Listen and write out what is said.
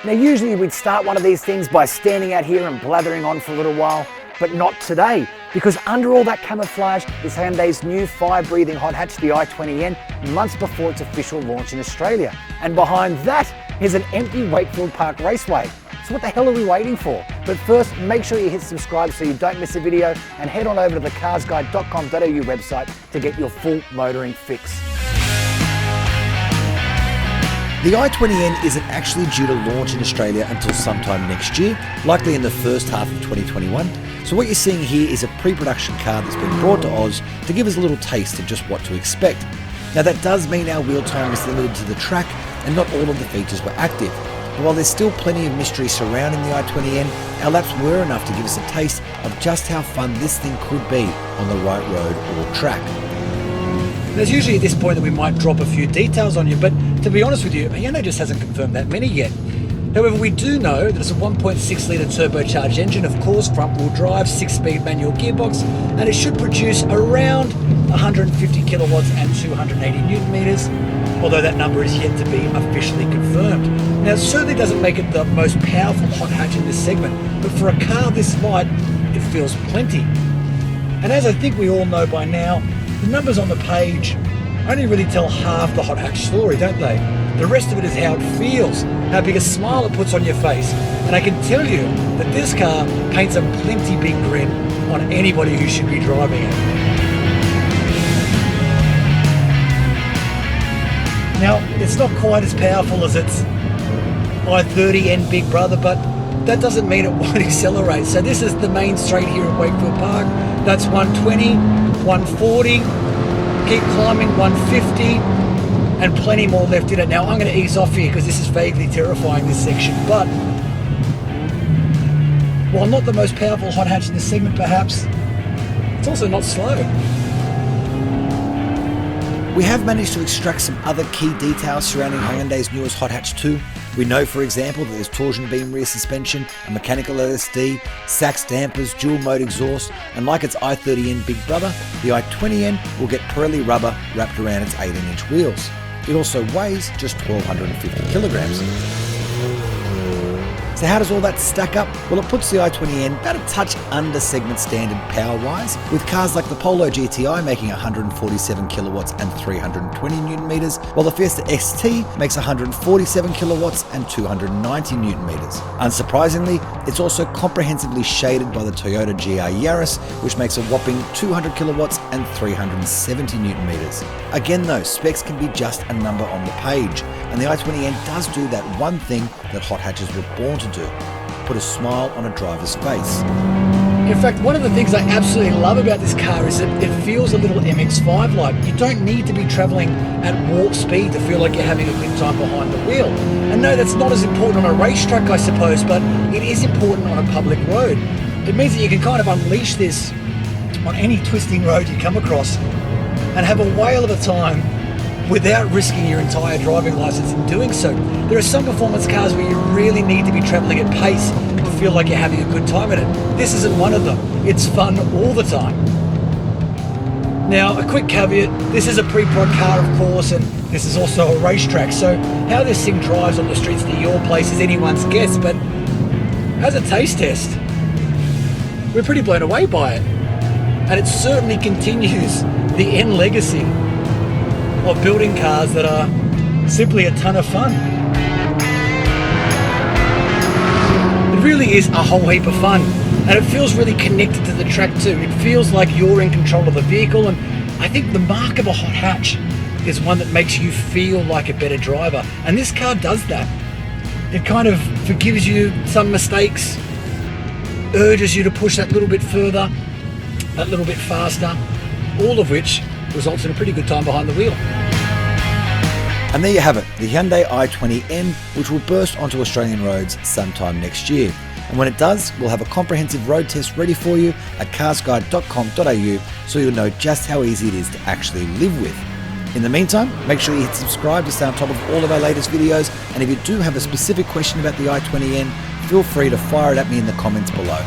Now usually we'd start one of these things by standing out here and blathering on for a little while, but not today, because under all that camouflage is Hyundai's new fire-breathing hot hatch, the i20N, months before its official launch in Australia. And behind that is an empty Wakefield Park Raceway. So what the hell are we waiting for? But first, make sure you hit subscribe so you don't miss a video, and head on over to the CarsGuide.com.au website to get your full motoring fix. The i20N isn't actually due to launch in Australia until sometime next year, likely in the first half of 2021. So what you're seeing here is a pre-production car that's been brought to Oz to give us a little taste of just what to expect. Now that does mean our wheel time is limited to the track and not all of the features were active. But while there's still plenty of mystery surrounding the i20N, our laps were enough to give us a taste of just how fun this thing could be on the right road or track. There's usually at this point that we might drop a few details on you, but to be honest with you, Hyundai just hasn't confirmed that many yet. However, we do know that it's a 1.6 litre turbocharged engine, of course, front-wheel drive, 6-speed manual gearbox, and it should produce around 150 kilowatts and 280 newton meters, although that number is yet to be officially confirmed. Now, it certainly doesn't make it the most powerful hot hatch in this segment, but for a car this light, it feels plenty. And as I think we all know by now, the numbers on the page only really tell half the hot hatch story, don't they? The rest of it is how it feels, how big a smile it puts on your face. And I can tell you that this car paints a plenty big grin on anybody who should be driving it. Now, it's not quite as powerful as its i30N big brother, but that doesn't mean it won't accelerate. So this is the main straight here at Wakefield Park. That's 120, 140, keep climbing 150, and plenty more left in it. Now I'm going to ease off here because this is vaguely terrifying, this section, but while not the most powerful hot hatch in this segment perhaps, it's also not slow. We have managed to extract some other key details surrounding Hyundai's newest hot hatch too. We know, for example, that there's torsion beam rear suspension, a mechanical LSD, Sachs dampers, dual mode exhaust, and like its i30N big brother, the i20N will get Pirelli rubber wrapped around its 18-inch wheels. It also weighs just 1,250 kilograms. So how does all that stack up? Well, it puts the i20N about a touch under segment standard power-wise, with cars like the Polo GTI making 147 kilowatts and 320 newton meters, while the Fiesta XT makes 147 kilowatts and 290 newton meters. Unsurprisingly, it's also comprehensively shaded by the Toyota GR Yaris, which makes a whopping 200 kilowatts and 370 newton meters. Again though, specs can be just a number on the page, and the i20N does do that one thing that hot hatches were born to do: put a smile on a driver's face. In fact, one of the things I absolutely love about this car is that it feels a little MX-5-like. You don't need to be travelling at warp speed to feel like you're having a good time behind the wheel. And no, that's not as important on a racetrack, I suppose, but it is important on a public road. It means that you can kind of unleash this on any twisting road you come across and have a whale of a time without risking your entire driving license in doing so. There are some performance cars where you really need to be traveling at pace to feel like you're having a good time at it. This isn't one of them. It's fun all the time. Now, a quick caveat, this is a pre-prod car, of course, and this is also a racetrack, so how this thing drives on the streets near your place is anyone's guess, but as a taste test, we're pretty blown away by it. And it certainly continues the N legacy of building cars that are simply a ton of fun. It really is a whole heap of fun, and it feels really connected to the track too. It feels like you're in control of the vehicle, and I think the mark of a hot hatch is one that makes you feel like a better driver, and this car does that. It kind of forgives you some mistakes, urges you to push that little bit further, that little bit faster, all of which results in a pretty good time behind the wheel. And there you have it, the Hyundai i20N, which will burst onto Australian roads sometime next year. And when it does, we'll have a comprehensive road test ready for you at carsguide.com.au so you'll know just how easy it is to actually live with. In the meantime, make sure you hit subscribe to stay on top of all of our latest videos, and if you do have a specific question about the i20N, feel free to fire it at me in the comments below.